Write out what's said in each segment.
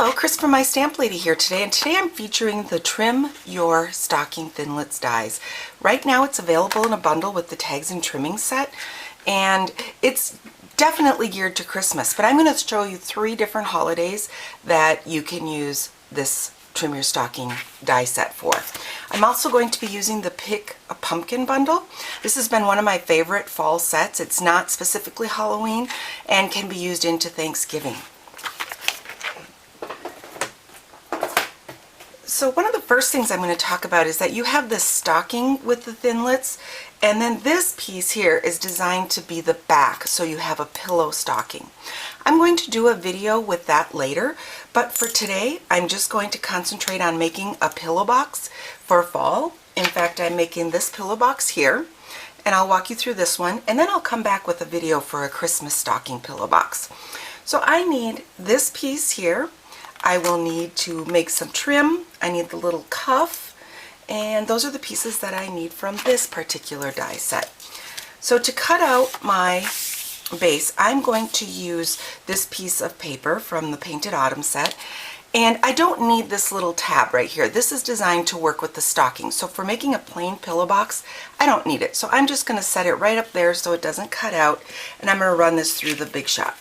Hello, Chris from My Stamp Lady here today, and today I'm featuring the Trim Your Stocking Thinlits Dies. Right now it's available in a bundle with the tags and trimming set, and it's definitely geared to Christmas, but I'm going to show you 3 different holidays that you can use this Trim Your Stocking die set for. I'm also going to be using the Pick a Pumpkin bundle. This has been one of my favorite fall sets. It's not specifically Halloween and can be used into Thanksgiving. So one of the first things I'm going to talk about is that you have this stocking with the Thinlits, and then this piece here is designed to be the back, so you have a pillow stocking. I'm going to do a video with that later, but for today I'm just going to concentrate on making a pillow box for fall. In fact, I'm making this pillow box here, and I'll walk you through this one, and then I'll come back with a video for a Christmas stocking pillow box. So I need this piece here. I will need to make some trim. I need the little cuff, and those are the pieces that I need from this particular die set. So to cut out my base, I'm going to use this piece of paper from the Painted Autumn set, and I don't need this little tab right here. This is designed to work with the stocking, so for making a plain pillow box, I don't need it. So I'm just going to set it right up there so it doesn't cut out, and I'm going to run this through the Big Shot.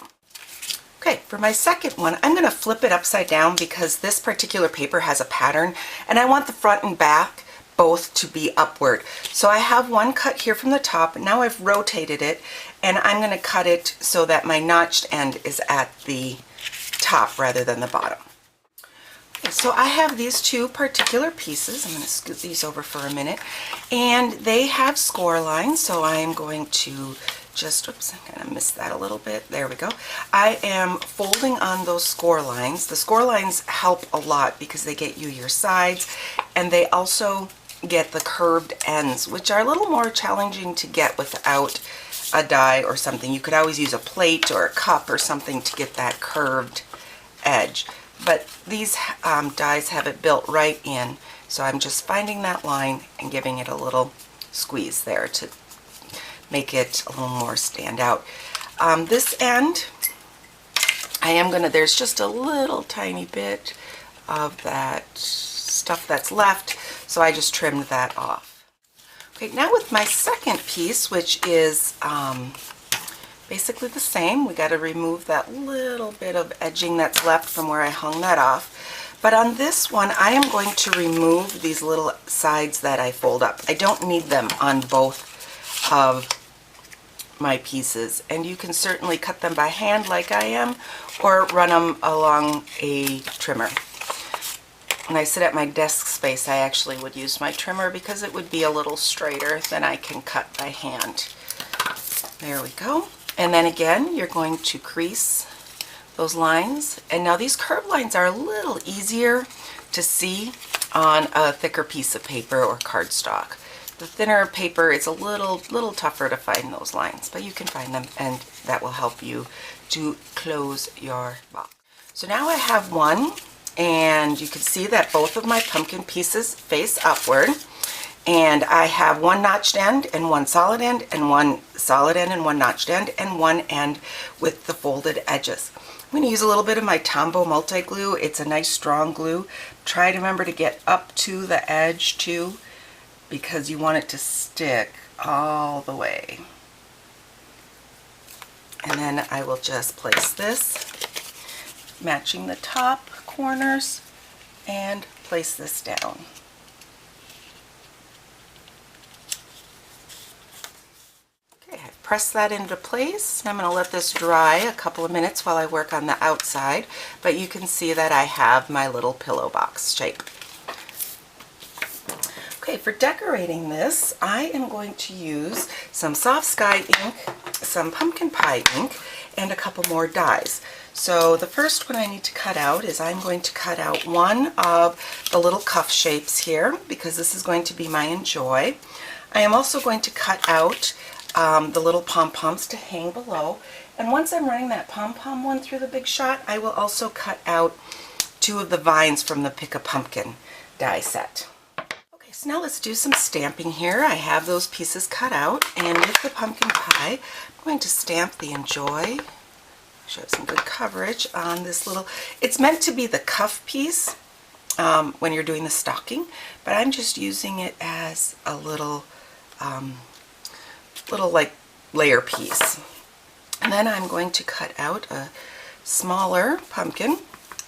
Okay, for my second one, I'm going to flip it upside down because this particular paper has a pattern and I want the front and back both to be upward. So I have one cut here from the top. Now I've rotated it and I'm going to cut it so that my notched end is at the top rather than the bottom. Okay, so I have these 2 particular pieces. I'm going to scoot these over for a minute, and they have score lines, so I am going to just, oops, I'm going to miss that a little bit. There we go. I am folding on those score lines. The score lines help a lot because they get you your sides, and they also get the curved ends, which are a little more challenging to get without a die or something. You could always use a plate or a cup or something to get that curved edge. But these dies have it built right in, so I'm just finding that line and giving it a little squeeze there to make it a little more stand out. This end, I am gonna, there's just a little tiny bit of that stuff that's left, so I just trimmed that off. Okay, now with my second piece, which is basically the same, we got to remove that little bit of edging that's left from where I hung that off. But on this one, I am going to remove these little sides that I fold up. I don't need them on both of my pieces, and you can certainly cut them by hand like I am, or run them along a trimmer. When I sit at my desk space, I actually would use my trimmer because it would be a little straighter than I can cut by hand. There we go. And then again, you're going to crease those lines. And now these curved lines are a little easier to see on a thicker piece of paper or cardstock. The thinner paper, it's a little tougher to find those lines, but you can find them, and that will help you to close your box. So now I have one, and you can see that both of my pumpkin pieces face upward. And I have one notched end and one solid end, and one solid end and one notched end, and one end with the folded edges. I'm going to use a little bit of my Tombow multi-glue. It's a nice strong glue. Try to remember to get up to the edge too, because you want it to stick all the way. And then I will just place this, matching the top corners, and place this down. Press that into place. I'm going to let this dry a couple of minutes while I work on the outside, but you can see that I have my little pillow box shape. Okay, for decorating this, I am going to use some Soft Sky ink, some pumpkin pie ink, and a couple more dies. So the first one I need to cut out is I'm going to cut out one of the little cuff shapes here, because this is going to be my Enjoy. I am also going to cut out the little pom-poms to hang below, and once I'm running that pom-pom one through the Big Shot, I will also cut out 2 of the vines from the Pick a Pumpkin die set. Okay, so now let's do some stamping here. I have those pieces cut out, and with the pumpkin pie, I'm going to stamp the Enjoy Should have some good coverage on this little, it's meant to be the cuff piece when you're doing the stocking, but I'm just using it as a little, like layer piece. And then I'm going to cut out a smaller pumpkin.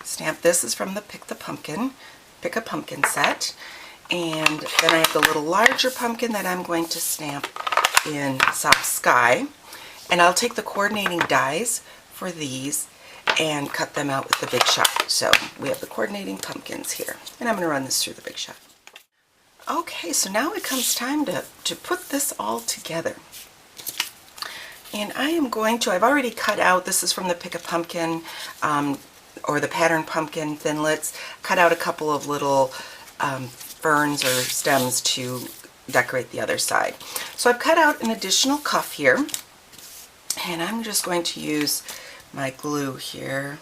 Stamp, this is from the Pick a Pumpkin set. And then I have the little larger pumpkin that I'm going to stamp in Soft Sky. And I'll take the coordinating dies for these and cut them out with the Big Shot. So we have the coordinating pumpkins here. And I'm going to run this through the Big Shot. Okay, so now it comes time to put this all together. And I am going to, I've already cut out, this is from the Pick a Pumpkin, or the Pattern Pumpkin Thinlits, cut out a couple of little ferns or stems to decorate the other side. So I've cut out an additional cuff here, and I'm just going to use my glue here.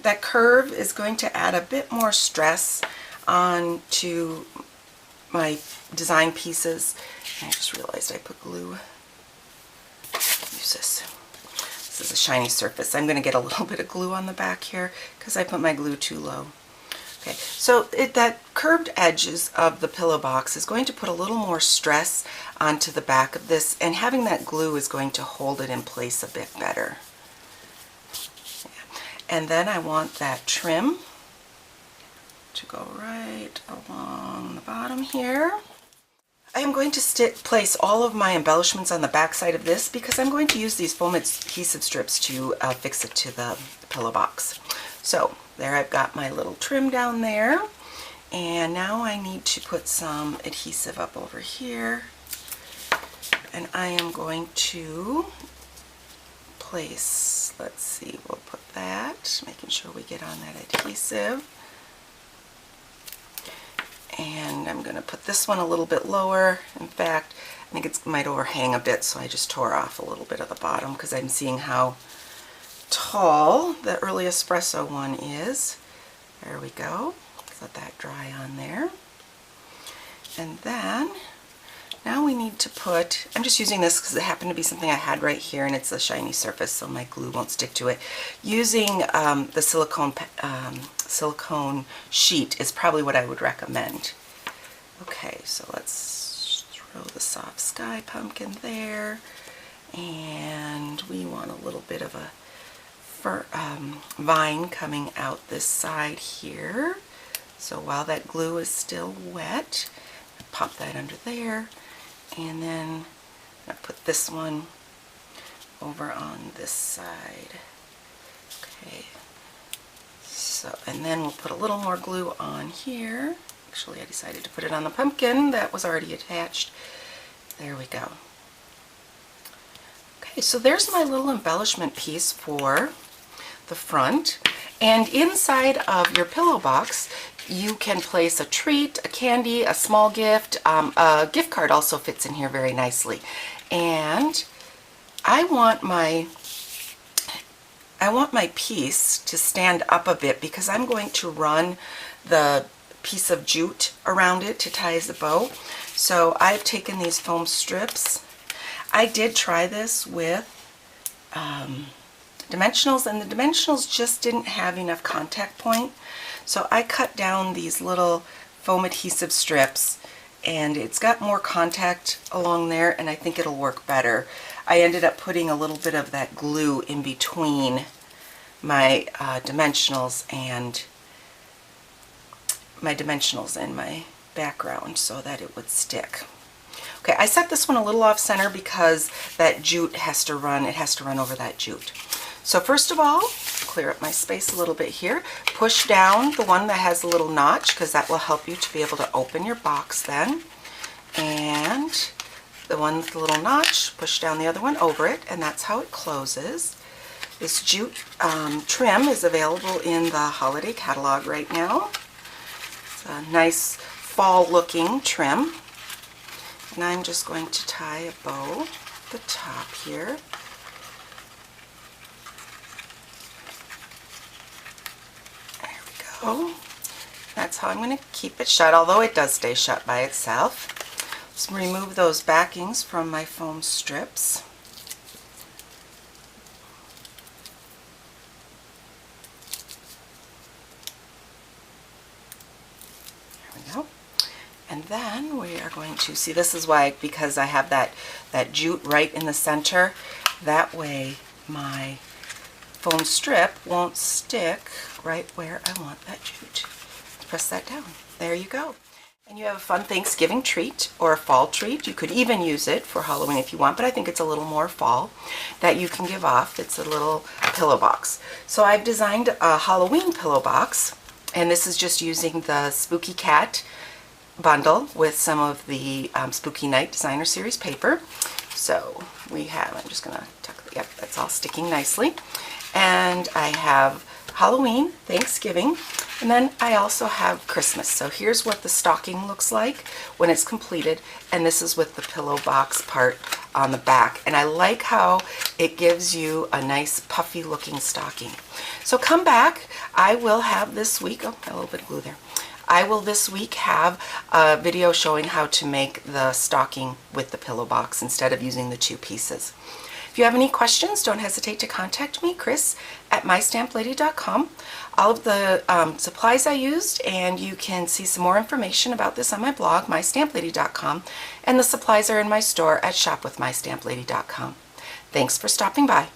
That curve is going to add a bit more stress onto my design pieces. And I just realized I put glue. Use this. This is a shiny surface. I'm going to get a little bit of glue on the back here because I put my glue too low. Okay, so that curved edges of the pillow box is going to put a little more stress onto the back of this, and having that glue is going to hold it in place a bit better. Yeah. And then I want that trim to go right along the bottom here. I am going to place all of my embellishments on the back side of this because I'm going to use these foam adhesive strips to fix it to the pillow box. So there I've got my little trim down there, and now I need to put some adhesive up over here, and I am going to place, let's see, we'll put that, making sure we get on that adhesive. And I'm going to put this one a little bit lower. In fact, I think it might overhang a bit, so I just tore off a little bit of the bottom because I'm seeing how tall the Early Espresso one is. There we go. Let that dry on there. And then, now we need to put, I'm just using this because it happened to be something I had right here, and it's a shiny surface so my glue won't stick to it. Using the silicone sheet is probably what I would recommend. Okay, so let's throw the Soft Sky pumpkin there, and we want a little bit of a vine coming out this side here. So while that glue is still wet, pop that under there, and then I'll put this one over on this side. Okay. So, and then we'll put a little more glue on here. Actually, I decided to put it on the pumpkin that was already attached. There we go. Okay, so there's my little embellishment piece for the front. And inside of your pillow box, you can place a treat, a candy, a small gift. A gift card also fits in here very nicely. And I want my piece to stand up a bit because I'm going to run the piece of jute around it to tie as a bow. So I've taken these foam strips. I did try this with dimensionals, and the dimensionals just didn't have enough contact point. So I cut down these little foam adhesive strips, and it's got more contact along there, and I think it'll work better. I ended up putting a little bit of that glue in between my dimensionals and my background so that it would stick. Okay, I set this one a little off center because that jute has to run, it has to run over that jute. So first of all, clear up my space a little bit here. Push down the one that has a little notch because that will help you to be able to open your box then. And the one with the little notch, push down the other one over it, and that's how it closes. This jute trim is available in the holiday catalog right now. It's a nice fall looking trim. And I'm just going to tie a bow at the top here. There we go. That's how I'm going to keep it shut, although it does stay shut by itself. Let's remove those backings from my foam strips. we go. And then we are going to see, this is why, because I have that jute right in the center, that way my foam strip won't stick right where I want that jute. Press that down. There you go. And you have a fun Thanksgiving treat or a fall treat. You could even use it for Halloween if you want, but I think it's a little more fall that you can give off. It's a little pillow box. So I've designed a Halloween pillow box, and this is just using the Spooky Cat bundle with some of the Spooky Night Designer Series paper. So we have, I'm just going to tuck, yep, that's all sticking nicely. And I have Halloween, Thanksgiving, and then I also have Christmas. So here's what the stocking looks like when it's completed, and this is with the pillow box part on the back. And I like how it gives you a nice puffy looking stocking. So come back. I will have this week, oh, a little bit of glue there. I will this week have a video showing how to make the stocking with the pillow box instead of using the two pieces. If you have any questions, don't hesitate to contact me, Chris, at mystamplady.com. All of the supplies I used, and you can see some more information about this on my blog, mystamplady.com, and the supplies are in my store at shopwithmystamplady.com. Thanks for stopping by.